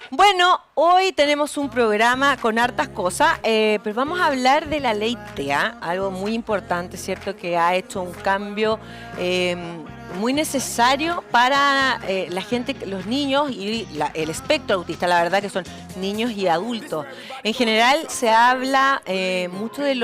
Bueno, hoy tenemos un programa con hartas cosas, pero vamos a hablar de la ley TEA, algo muy importante, ¿cierto? Que ha hecho un cambio eh, muy necesario para la gente, los niños y el espectro autista, la verdad que son niños y adultos. En general se habla mucho de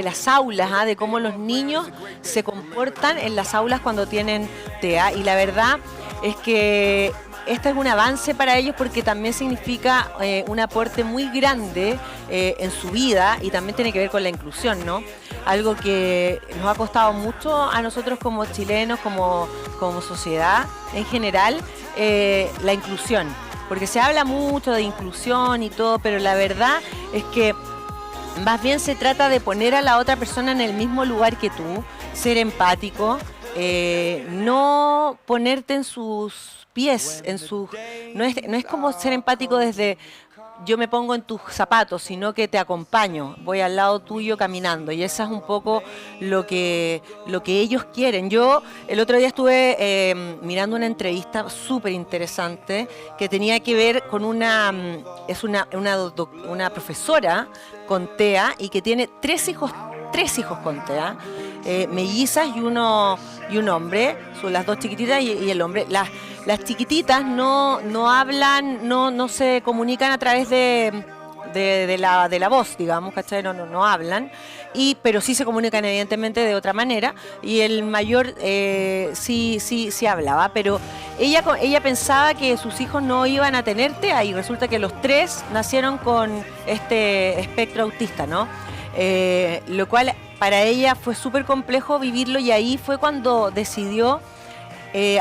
las aulas, de cómo los niños se comportan en las aulas cuando tienen TEA, y la verdad es que este es un avance para ellos porque también significa un aporte muy grande en su vida, y también tiene que ver con la inclusión, ¿no? Algo que nos ha costado mucho a nosotros como chilenos, como sociedad en general, la inclusión. Porque se habla mucho de inclusión y todo, pero la verdad es que más bien se trata de poner a la otra persona en el mismo lugar que tú, ser empático, no ponerte en sus pies, no es como ser empático desde yo me pongo en tus zapatos, sino que te acompaño, voy al lado tuyo caminando, y eso es un poco lo que ellos quieren. Yo el otro día estuve mirando una entrevista súper interesante que tenía que ver con es una profesora con TEA y que tiene tres hijos con TEA, mellizas y un hombre, son las dos chiquititas y el hombre. Las chiquititas no hablan, no se comunican a través de la voz, digamos, ¿cachai? No hablan, pero sí se comunican evidentemente de otra manera, y el mayor sí hablaba, pero ella pensaba que sus hijos no iban a tener TEA, y resulta que los tres nacieron con este espectro autista, ¿no? Lo cual para ella fue súper complejo vivirlo, y ahí fue cuando decidió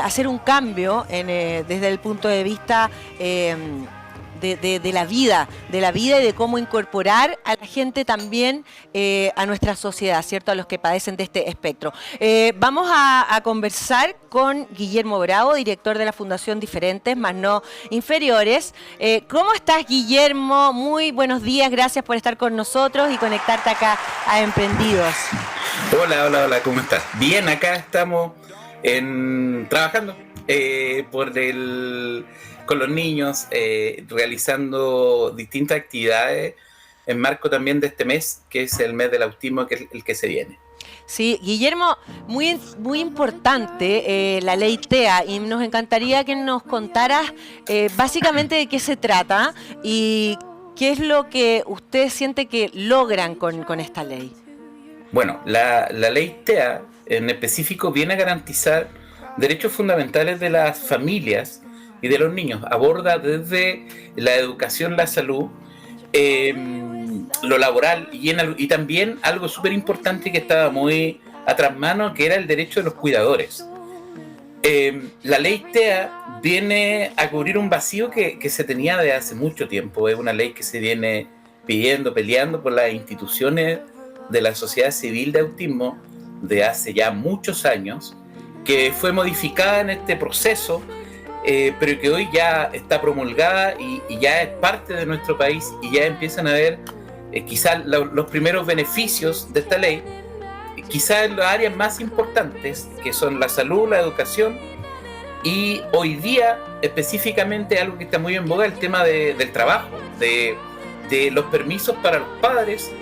hacer un cambio desde el punto de vista de la vida y de cómo incorporar a la gente también a nuestra sociedad, ¿cierto? A los que padecen de este espectro. Vamos a conversar con Guillermo Bravo, director de la Fundación Diferentes, más no inferiores. ¿Cómo estás, Guillermo? Muy buenos días, gracias por estar con nosotros y conectarte acá a Emprendidos. Hola, ¿cómo estás? Bien, acá estamos trabajando con los niños, realizando distintas actividades en marco también de este mes, que es el mes del autismo, que es el que se viene. Sí, Guillermo, muy importante la ley TEA, y nos encantaría que nos contaras básicamente de qué se trata y qué es lo que usted siente que logran con esta ley. Bueno, la ley TEA en específico viene a garantizar derechos fundamentales de las familias y de los niños. Aborda desde la educación, la salud, lo laboral y también algo súper importante que estaba muy atrás mano, que era el derecho de los cuidadores. La ley TEA viene a cubrir un vacío que se tenía desde hace mucho tiempo. Es una ley que se viene peleando por las instituciones de la sociedad civil de autismo de hace ya muchos años, que fue modificada en este proceso, pero que hoy ya está promulgada y ya es parte de nuestro país, y ya empiezan a ver quizás los primeros beneficios de esta ley, quizás en las áreas más importantes, que son la salud, la educación, y hoy día específicamente algo que está muy en boga, el tema del trabajo, de los permisos para los padres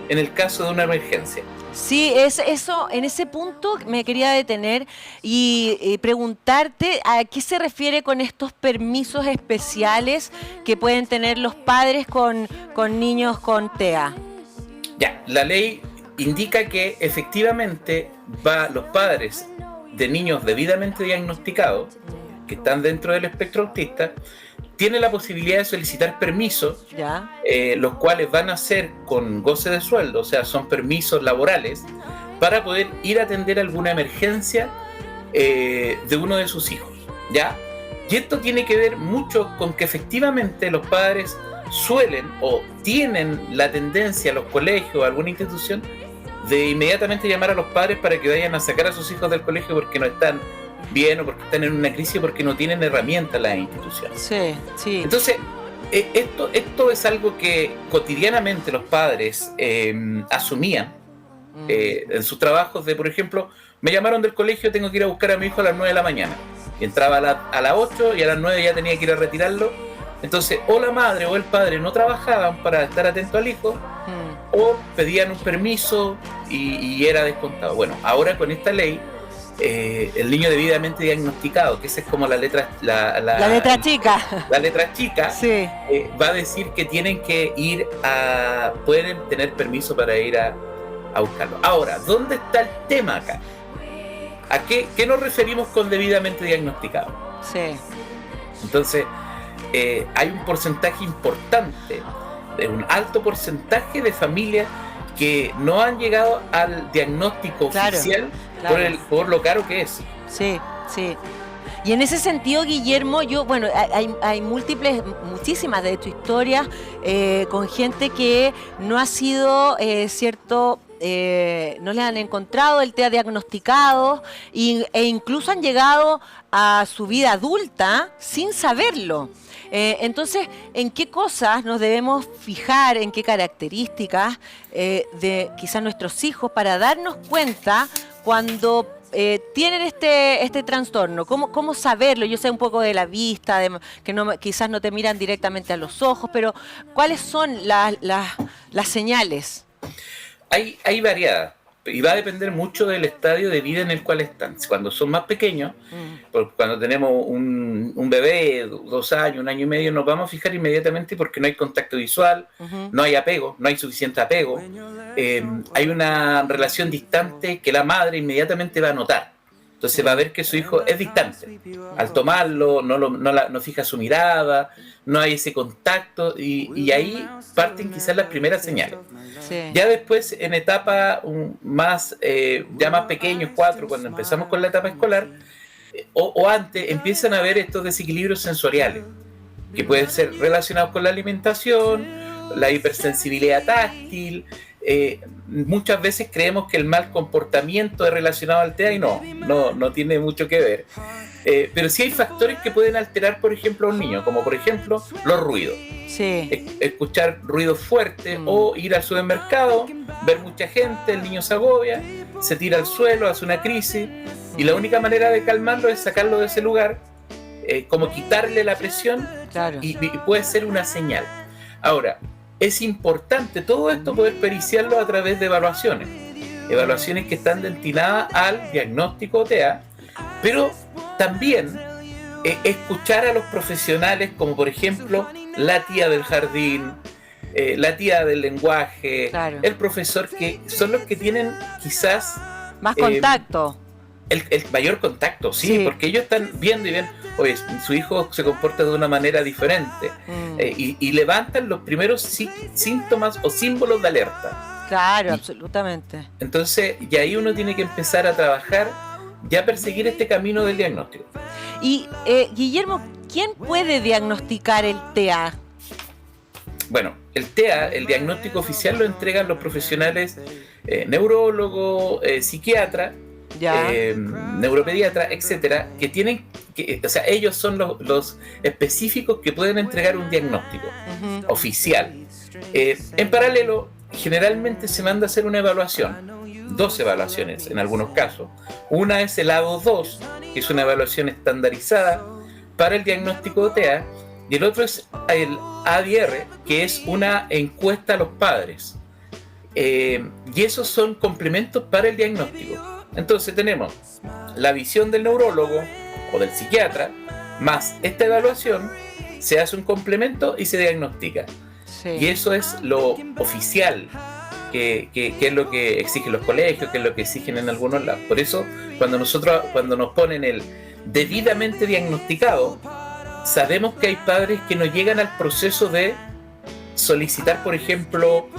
en el caso de una emergencia. Sí, eso, en ese punto me quería detener y preguntarte a qué se refiere con estos permisos especiales que pueden tener los padres con niños con TEA. Ya, la ley indica que efectivamente los padres de niños debidamente diagnosticados, que están dentro del espectro autista, tienen la posibilidad de solicitar permisos, los cuales van a ser con goce de sueldo, o sea, son permisos laborales, para poder ir a atender alguna emergencia de uno de sus hijos, ¿ya? Y esto tiene que ver mucho con que efectivamente los padres suelen o tienen la tendencia a los colegios o a alguna institución de inmediatamente llamar a los padres para que vayan a sacar a sus hijos del colegio porque no están bien, o porque están en una crisis, o porque no tienen herramientas las instituciones. Sí. Entonces, esto es algo que cotidianamente los padres asumían en sus trabajos de, por ejemplo, me llamaron del colegio, tengo que ir a buscar a mi hijo a las 9 de la mañana. Y entraba a las 8 y a las 9 ya tenía que ir a retirarlo Entonces, o la madre o el padre no trabajaban para estar atento al hijo, o pedían un permiso y era descontado. Bueno, ahora con esta ley, el niño debidamente diagnosticado, que esa es como la letra chica. La letra chica, Sí. Va a decir que tienen que ir pueden tener permiso para ir a buscarlo. Ahora, ¿dónde está el tema acá? ¿A qué nos referimos con debidamente diagnosticado? Sí. Entonces, hay un porcentaje importante, un alto porcentaje de familias que no han llegado al diagnóstico oficial por lo caro que es. Sí, sí. Y en ese sentido, Guillermo, hay muchísimas de hecho historias con gente que no ha sido no le han encontrado el TEA diagnosticado e incluso han llegado a su vida adulta sin saberlo. Entonces, ¿en qué cosas nos debemos fijar, en qué características de quizás nuestros hijos para darnos cuenta cuando tienen este trastorno? ¿Cómo saberlo? Yo sé un poco de la vista, que quizás no te miran directamente a los ojos, pero ¿cuáles son las señales? Hay variadas, y va a depender mucho del estadio de vida en el cual están. Cuando son más pequeños, cuando tenemos un bebé, 2 años, 1 año y medio, nos vamos a fijar inmediatamente porque no hay contacto visual, no hay apego, no hay suficiente apego, hay una relación distante que la madre inmediatamente va a notar. Entonces va a ver que su hijo es distante. Al tomarlo, no fija su mirada, no hay ese contacto, y ahí parten quizás las primeras señales. Sí. Ya después, en etapa ya más pequeños, 4, cuando empezamos con la etapa escolar, o antes, empiezan a haber estos desequilibrios sensoriales, que pueden ser relacionados con la alimentación, la hipersensibilidad táctil. Muchas veces creemos que el mal comportamiento es relacionado al TEA y no tiene mucho que ver. Pero sí hay factores que pueden alterar, por ejemplo, a un niño, como por ejemplo los ruidos. Sí. Escuchar ruidos fuertes o ir al supermercado, ver mucha gente, el niño se agobia, se tira al suelo, hace una crisis, y la única manera de calmarlo es sacarlo de ese lugar, como quitarle la presión, y puede ser una señal. Ahora, es importante todo esto poder periciarlo a través de evaluaciones que están destinadas al diagnóstico TEA, pero también escuchar a los profesionales, como por ejemplo la tía del jardín, la tía del lenguaje, el profesor, que son los que tienen quizás más contacto. El mayor contacto, sí, porque ellos están viendo y ven, oye, su hijo se comporta de una manera diferente, y levantan los primeros síntomas o símbolos de alerta. Claro, absolutamente. Entonces, y ahí uno tiene que empezar a trabajar, ya perseguir este camino del diagnóstico. Y, Guillermo, ¿quién puede diagnosticar el TEA? Bueno, el TEA, el diagnóstico oficial, lo entregan los profesionales neurólogos, psiquiatras, neuropediatra, etcétera, que tienen ellos son los específicos que pueden entregar un diagnóstico oficial. En paralelo, generalmente se manda a hacer una evaluación, 2 evaluaciones en algunos casos. Una es el ADO2, que es una evaluación estandarizada para el diagnóstico de TEA, y el otro es el ADR, que es una encuesta a los padres. Y esos son complementos para el diagnóstico. Entonces tenemos la visión del neurólogo o del psiquiatra, más esta evaluación, se hace un complemento y se diagnostica. Y eso es lo oficial, que es lo que exigen los colegios, que es lo que exigen en algunos lados. Por eso, cuando nos ponen el debidamente diagnosticado, sabemos que hay padres que no llegan al proceso de solicitar, por ejemplo,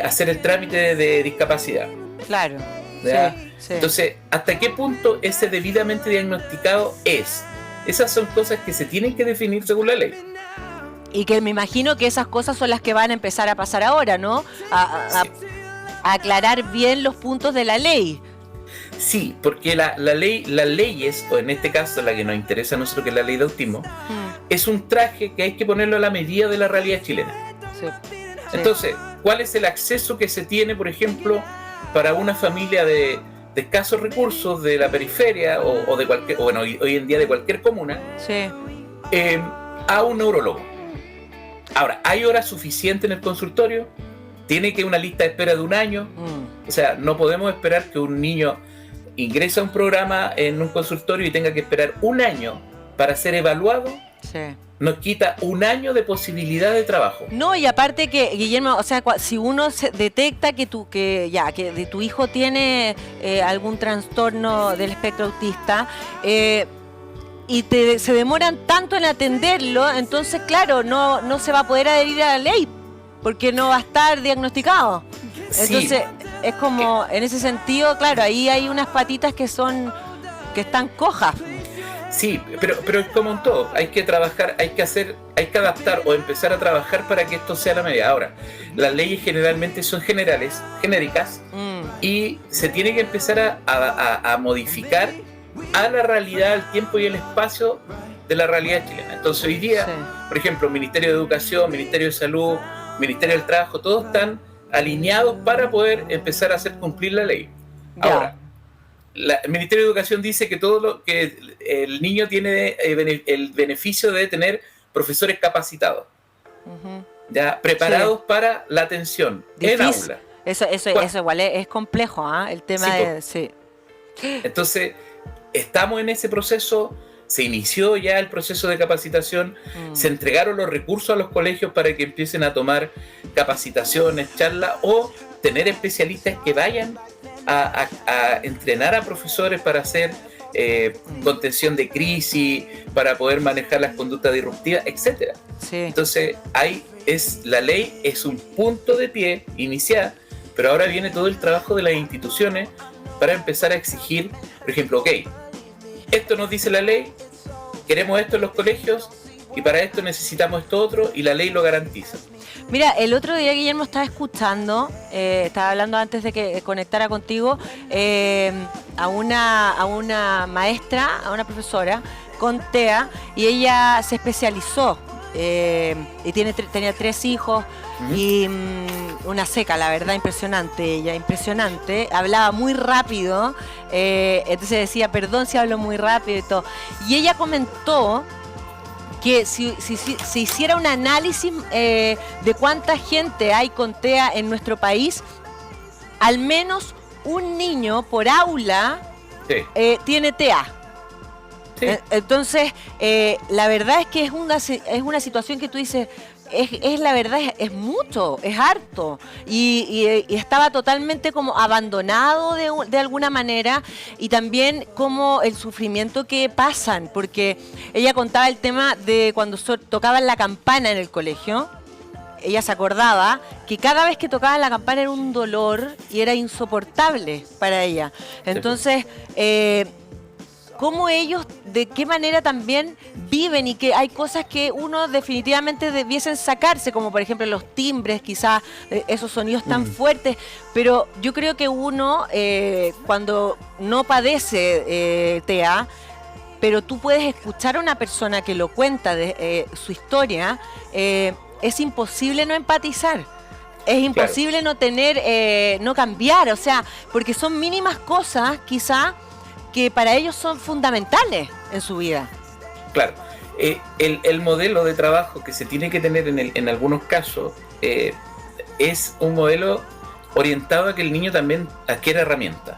hacer el trámite de discapacidad. Claro. Sí. Entonces, ¿hasta qué punto ese debidamente diagnosticado es? Esas son cosas que se tienen que definir según la ley. Y que me imagino que esas cosas son las que van a empezar a pasar ahora, ¿no? A aclarar bien los puntos de la ley. Sí, porque las leyes, o en este caso la que nos interesa a nosotros, que es la ley de autismo, es un traje que hay que ponerlo a la medida de la realidad chilena. Sí. Entonces, ¿cuál es el acceso que se tiene, por ejemplo, para una familia de escasos recursos de la periferia o de cualquier, hoy en día de cualquier comuna, a un neurólogo? Ahora, ¿hay horas suficientes en el consultorio? ¿Tiene que una lista de espera de un año? O sea, no podemos esperar que un niño ingrese a un programa en un consultorio y tenga que esperar un año para ser evaluado. Sí. Nos quita un año de posibilidad de trabajo. No, y aparte que, Guillermo, o sea, si uno detecta que tu hijo tiene algún trastorno del espectro autista, y se demoran tanto en atenderlo, entonces, claro, no se va a poder adherir a la ley, porque no va a estar diagnosticado. Entonces, sí. Es como, en ese sentido, claro, ahí hay unas patitas que están cojas. Sí, pero es como en todo, hay que trabajar, hay que adaptar o empezar a trabajar para que esto sea la medida. Ahora, las leyes generalmente son genéricas, y se tiene que empezar a modificar a la realidad, al tiempo y el espacio de la realidad chilena. Entonces hoy día, sí, por ejemplo, Ministerio de Educación, Ministerio de Salud, Ministerio del Trabajo, todos están alineados para poder empezar a hacer cumplir la ley. Ya. Ahora, el Ministerio de Educación dice que que el niño tiene el beneficio de tener profesores capacitados, ya preparados, sí, para la atención en aula. Eso igual es complejo, ¿eh? El tema, sí, de... Sí. Entonces, estamos en ese proceso, se inició ya el proceso de capacitación, se entregaron los recursos a los colegios para que empiecen a tomar capacitaciones, charlas, o tener especialistas que vayan a entrenar a profesores para hacer contención de crisis, para poder manejar las conductas disruptivas, etc. Sí. Entonces, la ley es un punto de pie inicial, pero ahora viene todo el trabajo de las instituciones para empezar a exigir, por ejemplo, ok, esto nos dice la ley, queremos esto en los colegios, y para esto necesitamos esto otro, y la ley lo garantiza. Mira, el otro día, Guillermo, estaba escuchando, estaba hablando antes de que conectara contigo, a una maestra, a una profesora con TEA, y ella se especializó, y tenía 3 hijos, y una seca, la verdad, impresionante, hablaba muy rápido, entonces decía, perdón si hablo muy rápido y todo, y ella comentó que si hiciera un análisis de cuánta gente hay con TEA en nuestro país, al menos un niño por aula, sí, tiene TEA. Sí. Entonces, la verdad es que es una situación que tú dices, la verdad, es mucho, es harto, y estaba totalmente como abandonado de alguna manera, y también como el sufrimiento que pasan, porque ella contaba el tema de cuando tocaban la campana en el colegio. Ella se acordaba que cada vez que tocaban la campana era un dolor y era insoportable para ella. Entonces, cómo ellos, de qué manera también viven, y que hay cosas que uno definitivamente debiesen sacarse, como por ejemplo los timbres, quizás esos sonidos tan fuertes, pero yo creo que uno, cuando no padece TEA, pero tú puedes escuchar a una persona que lo cuenta de su historia, es imposible no empatizar. Es imposible, claro, no tener, no cambiar, o sea, porque son mínimas cosas, quizás, que para ellos son fundamentales en su vida. Claro, el modelo de trabajo que se tiene que tener en algunos casos es un modelo orientado a que el niño también adquiera herramientas.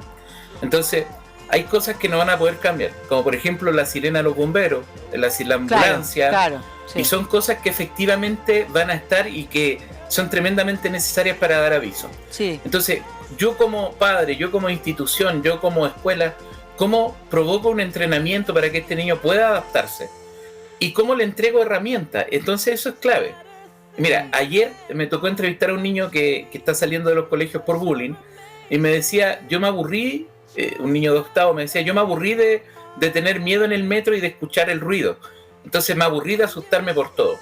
Entonces, hay cosas que no van a poder cambiar, como por ejemplo la sirena de los bomberos, la ambulancia, claro, sí, y son cosas que efectivamente van a estar y que son tremendamente necesarias para dar aviso. Sí. Entonces, yo como padre, yo como institución, yo como escuela, ¿cómo provoco un entrenamiento para que este niño pueda adaptarse? ¿Y cómo le entrego herramientas? Entonces eso es clave. Mira, ayer me tocó entrevistar a un niño que está saliendo de los colegios por bullying, y me decía, yo me aburrí, un niño de octavo me decía, yo me aburrí de tener miedo en el metro y de escuchar el ruido. Entonces me aburrí de asustarme por todo.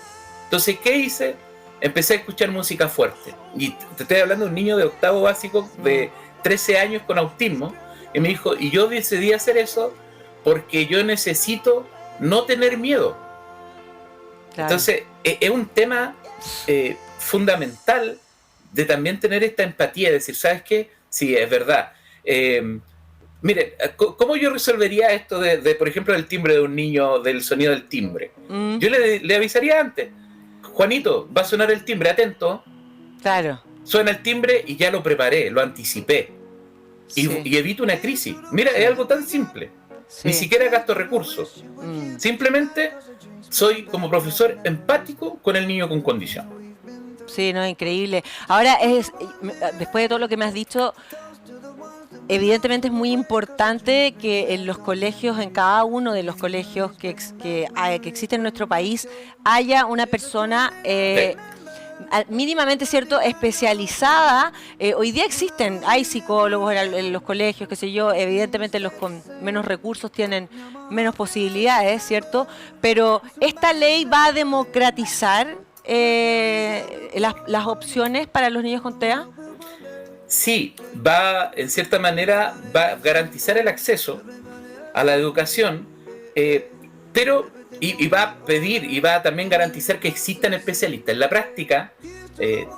Entonces, ¿qué hice? Empecé a escuchar música fuerte. Y te estoy hablando de un niño de octavo básico de 13 años con autismo. Y me dijo, y yo decidí hacer eso porque yo necesito no tener miedo. Claro. Entonces, es un tema fundamental de también tener esta empatía, de decir, ¿sabes qué? Sí, es verdad. Mire, ¿cómo yo resolvería esto por ejemplo, del timbre de un niño, del sonido del timbre? Yo le avisaría antes. Juanito, va a sonar el timbre, atento. Claro. Suena el timbre y ya lo preparé, lo anticipé. Sí. Y evito una crisis. Mira, es algo tan simple. Sí. Ni siquiera gasto recursos. Simplemente soy como profesor empático con el niño con condición. Sí, no, increíble. Ahora, después de todo lo que me has dicho, evidentemente es muy importante que en los colegios, en cada uno de los colegios que existen en nuestro país, haya una persona mínimamente, ¿cierto?, especializada. Hoy día hay psicólogos en los colegios, qué sé yo, evidentemente los con menos recursos tienen menos posibilidades, ¿cierto? Pero esta ley va a democratizar las opciones para los niños con TEA. Sí, en cierta manera, va a garantizar el acceso a la educación, pero y va a pedir y va a también garantizar que existan especialistas. En la práctica,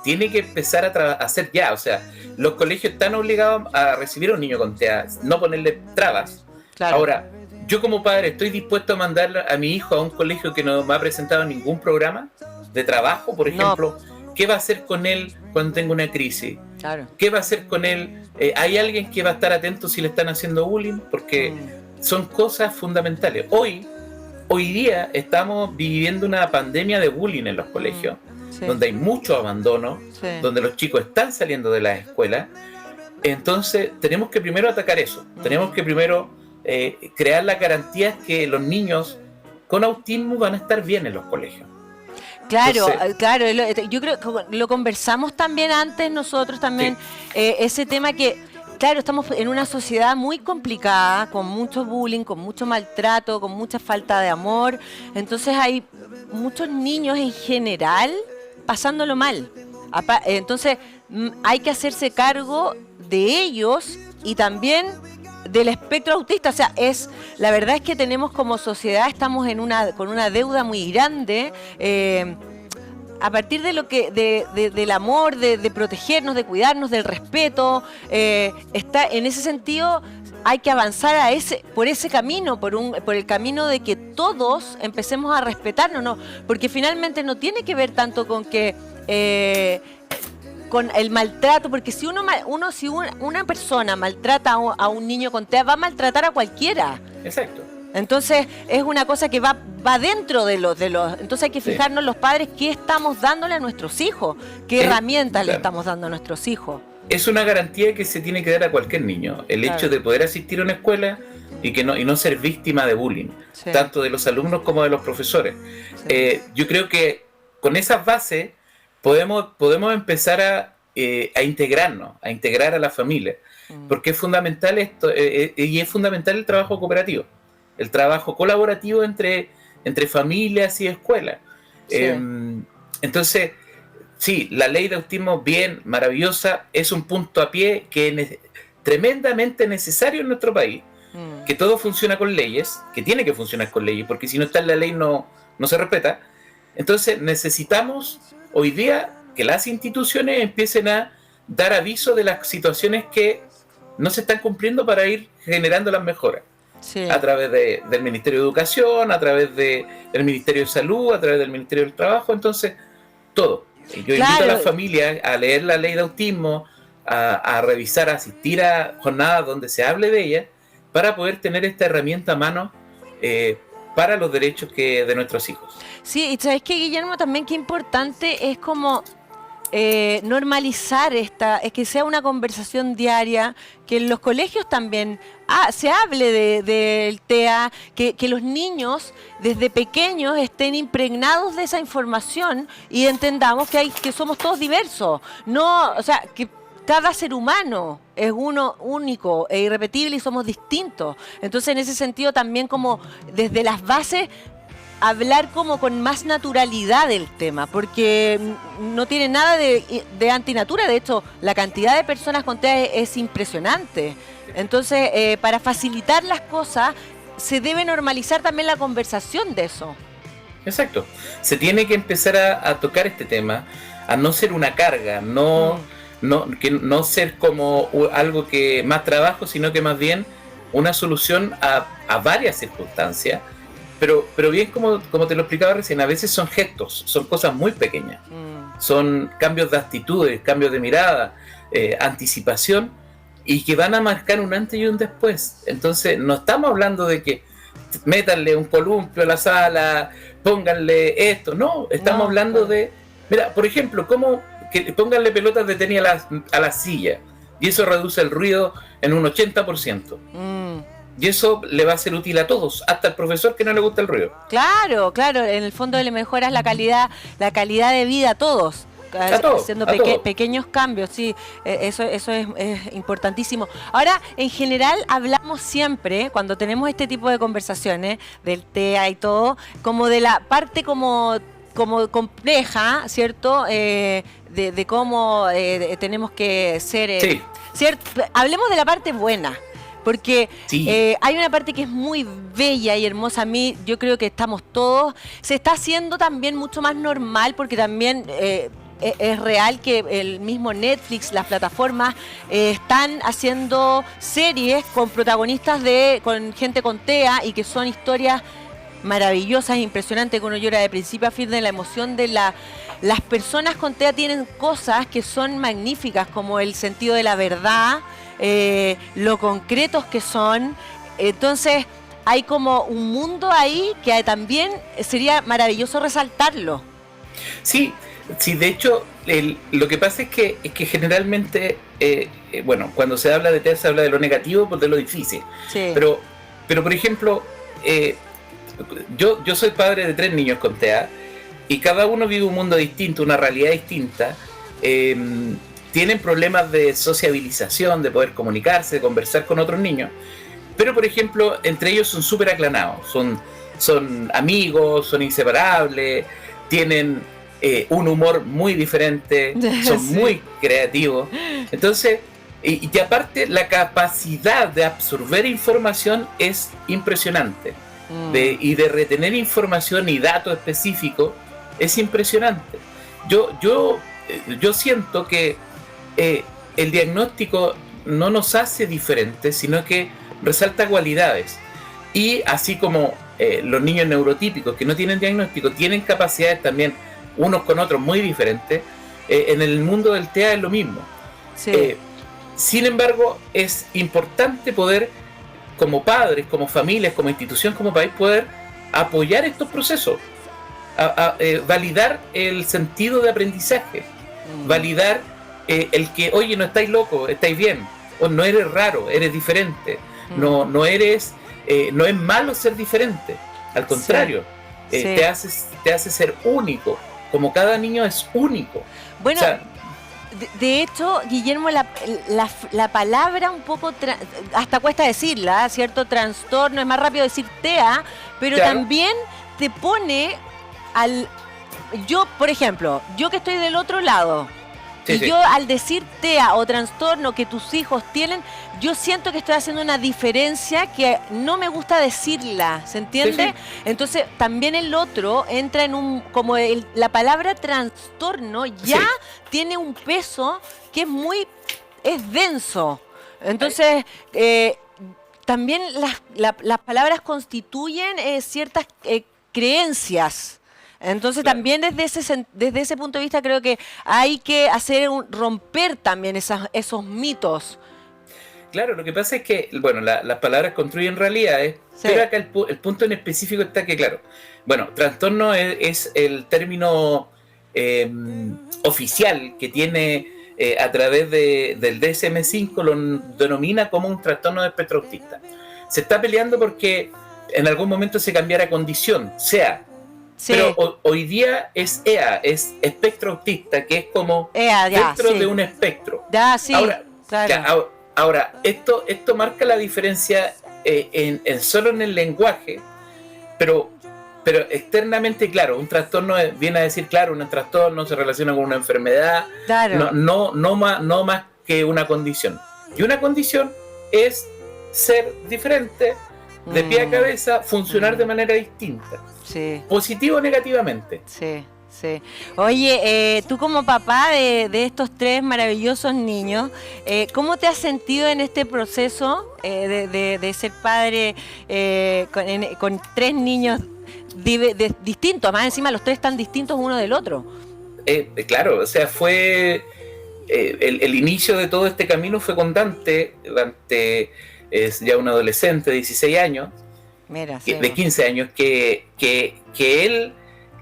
tiene que empezar a hacer ya, o sea, los colegios están obligados a recibir a un niño con TEA, no ponerle trabas. Claro. Ahora, yo como padre estoy dispuesto a mandar a mi hijo a un colegio que no me ha presentado ningún programa de trabajo, por ejemplo. No. ¿Qué va a hacer con él cuando tenga una crisis? Claro. ¿Qué va a hacer con él? ¿Hay alguien que va a estar atento si le están haciendo bullying? Porque son cosas fundamentales. Hoy día estamos viviendo una pandemia de bullying en los colegios, donde hay mucho abandono, donde los chicos están saliendo de las escuelas. Entonces tenemos que primero atacar eso. Tenemos que primero crear las garantías que los niños con autismo van a estar bien en los colegios. Claro, claro, yo creo que lo conversamos también antes nosotros también, ese tema que, claro, estamos en una sociedad muy complicada, con mucho bullying, con mucho maltrato, con mucha falta de amor, entonces hay muchos niños en general pasándolo mal, entonces hay que hacerse cargo de ellos y también del espectro autista. O sea, la verdad es que tenemos como sociedad, estamos con una deuda muy grande, a partir de lo que del amor, de protegernos, de cuidarnos, del respeto. En ese sentido hay que avanzar por ese camino, por el camino de que todos empecemos a respetarnos, ¿no? Porque finalmente no tiene que ver tanto con que con el maltrato, porque si una persona maltrata a un niño con TEA, va a maltratar a cualquiera. Exacto. Entonces es una cosa que va dentro de los. Entonces hay que fijarnos los padres qué estamos dándole a nuestros hijos, qué herramientas le estamos dando a nuestros hijos. Es una garantía que se tiene que dar a cualquier niño, el hecho de poder asistir a una escuela y no ser víctima de bullying, tanto de los alumnos como de los profesores. Yo creo que con esas bases podemos empezar a integrarnos, a integrar a la familia, porque es fundamental esto, y es fundamental el trabajo cooperativo, el trabajo colaborativo entre familias y escuelas. Entonces, sí, la ley de autismo, bien, maravillosa, es un punto a pie que es tremendamente necesario en nuestro país, que todo funciona con leyes, que tiene que funcionar con leyes, porque si no está en la ley no se respeta. Entonces necesitamos hoy día que las instituciones empiecen a dar aviso de las situaciones que no se están cumpliendo para ir generando las mejoras. A través del Ministerio de Educación, a través del Ministerio de Salud, a través del Ministerio del Trabajo. Entonces, todo. Yo invito a las familias a leer la ley de autismo, a revisar, a asistir a jornadas donde se hable de ella, para poder tener esta herramienta a mano para los derechos de nuestros hijos. Sí, y sabes que, Guillermo, también qué importante es como normalizar es que sea una conversación diaria, que en los colegios también se hable del TEA, que los niños desde pequeños estén impregnados de esa información y entendamos que somos todos diversos, o sea, que cada ser humano es uno único e irrepetible y somos distintos. Entonces, en ese sentido, también como desde las bases hablar como con más naturalidad del tema, porque no tiene nada de antinatura. De hecho, la cantidad de personas con TEA es impresionante. Entonces, para facilitar las cosas, se debe normalizar también la conversación de eso. Exacto. Se tiene que empezar a tocar este tema, a no ser una carga, no ser como algo que más trabajo, sino que más bien una solución a varias circunstancias. pero bien como te lo explicaba recién, a veces son gestos, son cosas muy pequeñas. Son cambios de actitudes, cambios de mirada, anticipación, y que van a marcar un antes y un después. Entonces, no estamos hablando de que métanle un columpio a la sala, pónganle esto, no, estamos hablando de, mira, por ejemplo, que pónganle pelotas de tenis a la silla, y eso reduce el ruido en un 80%. Y eso le va a ser útil a todos, hasta al profesor que no le gusta el ruido. Claro, en el fondo le mejoras la calidad de vida a todos. Haciendo pequeños cambios, sí, eso es importantísimo. Ahora, en general, hablamos siempre, cuando tenemos este tipo de conversaciones, del TEA y todo, como de la parte como compleja, ¿cierto? De cómo tenemos que ser... Sí. ¿cierto? Hablemos de la parte buena. Porque sí. Hay una parte que es muy bella y hermosa. A mí, yo creo que estamos todos... Se está haciendo también mucho más normal, porque también es real que el mismo Netflix, las plataformas, están haciendo series con protagonistas con gente con TEA, y que son historias maravillosas, impresionantes, que uno llora de principio a fin de la emoción de las personas con TEA. Tienen cosas que son magníficas, como el sentido de la verdad, lo concretos que son. Entonces hay como un mundo ahí que también sería maravilloso resaltarlo. Sí, de hecho, lo que pasa es que generalmente, bueno, cuando se habla de TEA se habla de lo negativo, pues de lo difícil. Sí. Pero por ejemplo, yo soy padre de 3 niños con TEA, y cada uno vive un mundo distinto, una realidad distinta. Tienen problemas de sociabilización, de poder comunicarse, de conversar con otros niños. Pero, por ejemplo, entre ellos son súper aclanados, son amigos, son inseparables, tienen un humor muy diferente, son muy creativos. Entonces, y aparte la capacidad de absorber información es impresionante. Y de retener información y datos específicos es impresionante. Yo siento que el diagnóstico no nos hace diferentes, sino que resalta cualidades. Y así como los niños neurotípicos que no tienen diagnóstico tienen capacidades también unos con otros muy diferentes, en el mundo del TEA es lo mismo. Sí. Sin embargo, es importante poder, como padres, como familias, como institución, como país, poder apoyar estos procesos, validar el sentido de aprendizaje, validar el que, oye, no estáis locos, estáis bien, o no eres raro, eres diferente, no es malo ser diferente, al contrario, sí. Te hace ser único, como cada niño es único. Bueno, o sea, de hecho, Guillermo, la palabra un poco, hasta cuesta decirla, ¿cierto? Trastorno, es más rápido decir TEA, pero claro, también te pone yo, por ejemplo, yo que estoy del otro lado, y yo al decir TEA o trastorno que tus hijos tienen, yo siento que estoy haciendo una diferencia que no me gusta decirla, ¿se entiende? Entonces también el otro entra en la palabra trastorno ya tiene un peso que es denso. Entonces también las palabras constituyen ciertas creencias. Entonces también desde ese punto de vista creo que hay que romper también esos mitos. Claro, lo que pasa es que, bueno, las palabras construyen realidades, pero acá el punto en específico está que, claro, bueno, trastorno es el término oficial que tiene a través del DSM-5, lo denomina como un trastorno de espectro autista. Se está peleando porque en algún momento se cambiara condición, pero hoy día es EA, es espectro autista, que es como dentro de un espectro. Ahora, esto marca la diferencia solo en el lenguaje, pero externamente, claro, un trastorno viene a decir, claro, un trastorno se relaciona con una enfermedad, no más que una condición. Y una condición es ser diferente, de pie a cabeza, funcionar de manera distinta. Positivo o negativamente. Sí. Oye, tú como papá de estos tres maravillosos niños, ¿cómo te has sentido en este proceso de ser padre con tres niños distintos? Más encima los tres están distintos uno del otro. Claro, o sea, fue el inicio de todo este camino fue con Dante. Dante es ya un adolescente de 16 años, Mira, sí. de 15 años, que él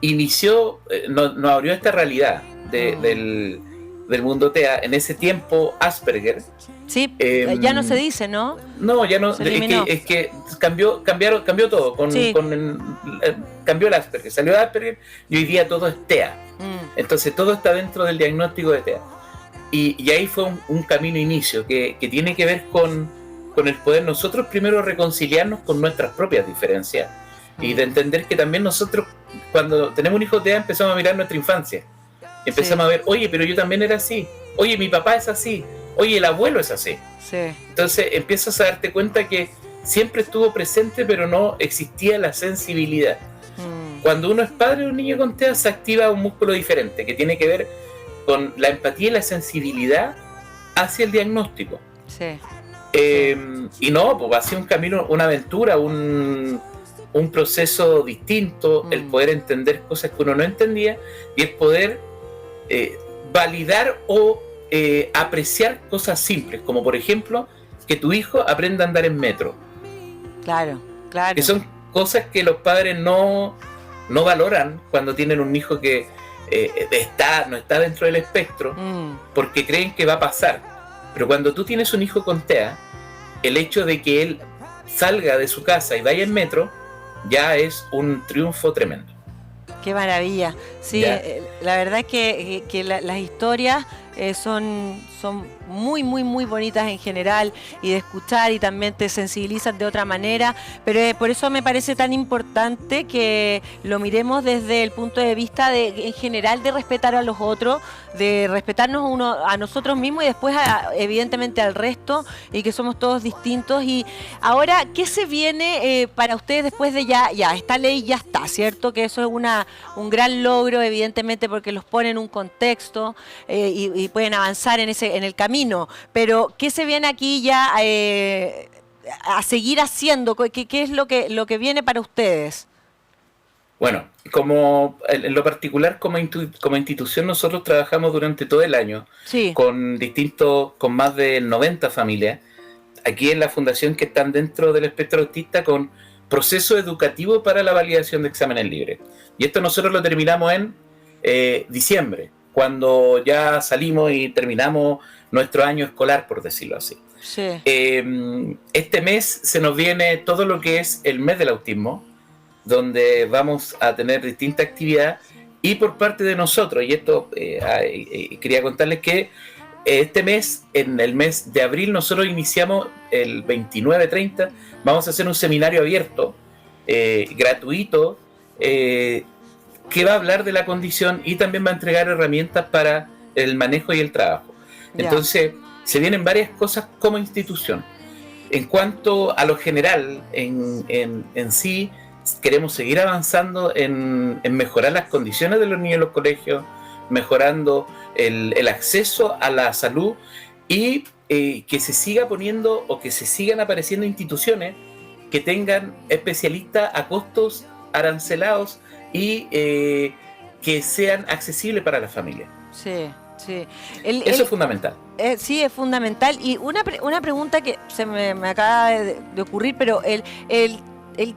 inició, nos abrió esta realidad del mundo TEA. En ese tiempo, Asperger. Sí, ya no se dice, ¿no? No, ya no. Es que cambió todo. Sí. Cambió el Asperger. Salió el Asperger y hoy día todo es TEA. Entonces todo está dentro del diagnóstico de TEA. Y ahí fue un camino inicio que tiene que ver con el poder nosotros primero reconciliarnos con nuestras propias diferencias. Y de entender que también nosotros, cuando tenemos un hijo TEA, empezamos a mirar nuestra infancia. Empezamos a ver, oye, pero yo también era así. Oye, mi papá es así. Oye, el abuelo es así. Sí. Entonces empiezas a darte cuenta que siempre estuvo presente, pero no existía la sensibilidad. Cuando uno es padre de un niño con TEA, se activa un músculo diferente, que tiene que ver con la empatía y la sensibilidad hacia el diagnóstico. Sí. Y no, pues ha sido un camino, una aventura, un proceso distinto, el poder entender cosas que uno no entendía y el poder validar o apreciar cosas simples, como por ejemplo que tu hijo aprenda a andar en metro. Claro, claro. Que son cosas que los padres no valoran cuando tienen un hijo que no está dentro del espectro, porque creen que va a pasar. Pero cuando tú tienes un hijo con TEA, el hecho de que él salga de su casa y vaya en metro ya es un triunfo tremendo. Qué maravilla. Sí, la verdad es que las historias son muy, muy, muy bonitas en general y de escuchar, y también te sensibilizan de otra manera, pero por eso me parece tan importante que lo miremos desde el punto de vista en general de respetar a los otros, de respetarnos a nosotros mismos y después evidentemente al resto, y que somos todos distintos. Y ahora, ¿qué se viene para ustedes después de ya esta ley ya está, ¿cierto? Que eso es un gran logro, evidentemente, porque los pone en un contexto y pueden avanzar en el camino. Pero ¿qué se viene aquí ya a seguir haciendo? ¿Qué es lo que viene para ustedes? Bueno, como en lo particular como institución, nosotros trabajamos durante todo el año con más de 90 familias aquí en la fundación que están dentro del espectro autista, con proceso educativo para la validación de exámenes libres. Y esto nosotros lo terminamos en diciembre, cuando ya salimos y terminamos nuestro año escolar, por decirlo así. Sí. Este mes se nos viene todo lo que es el mes del autismo, donde vamos a tener distintas actividades, y por parte de nosotros, y esto quería contarles que este mes, en el mes de abril, nosotros iniciamos el 29-30, vamos a hacer un seminario abierto, gratuito, que va a hablar de la condición y también va a entregar herramientas para el manejo y el trabajo. Entonces, se vienen varias cosas como institución. En cuanto a lo general, en sí, queremos seguir avanzando en mejorar las condiciones de los niños en los colegios, mejorando el acceso a la salud, y que se siga poniendo o que se sigan apareciendo instituciones que tengan especialistas a costos arancelados y que sean accesibles para la familia. Sí, sí. Eso es fundamental. Sí, es fundamental. Y una pregunta que se me acaba de ocurrir, pero ¿el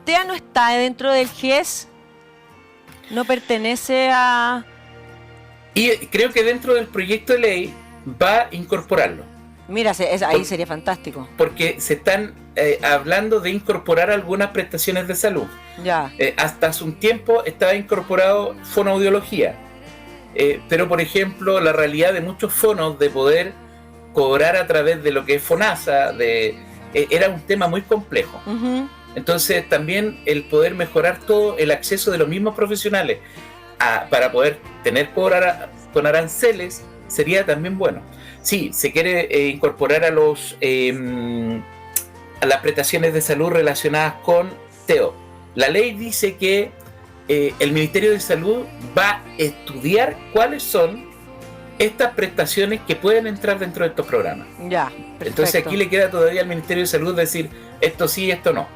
TEA no está dentro del GES? ¿No pertenece a...? Y creo que dentro del proyecto de ley va a incorporarlo. Mira, ahí sería fantástico. Porque se están hablando de incorporar algunas prestaciones de salud. Ya. Hasta hace un tiempo estaba incorporado fonoaudiología. Pero, por ejemplo, la realidad de muchos fonos de poder cobrar a través de lo que es FONASA era un tema muy complejo. Uh-huh. Entonces, también el poder mejorar todo el acceso de los mismos profesionales para poder cobrar con aranceles sería también bueno. Sí, se quiere incorporar a las prestaciones de salud relacionadas con TEO. La ley dice que el Ministerio de Salud va a estudiar cuáles son estas prestaciones que pueden entrar dentro de estos programas. Ya, perfecto. Entonces aquí le queda todavía al Ministerio de Salud decir esto sí, esto no.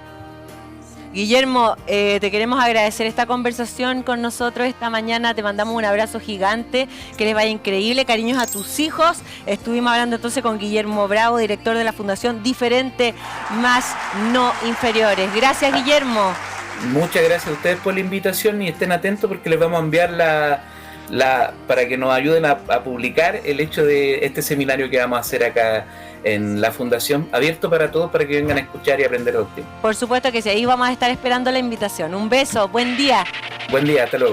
Guillermo, te queremos agradecer esta conversación con nosotros esta mañana. Te mandamos un abrazo gigante, que les vaya increíble. Cariños a tus hijos. Estuvimos hablando entonces con Guillermo Bravo, director de la Fundación Diferente Más No Inferiores. Gracias, Guillermo. Muchas gracias a ustedes por la invitación y estén atentos porque les vamos a enviar para que nos ayuden a publicar el hecho de este seminario que vamos a hacer acá en la Fundación, abierto para todos para que vengan a escuchar y aprender los temas. Por supuesto que sí, ahí vamos a estar esperando la invitación. Un beso, buen día. Buen día, hasta luego.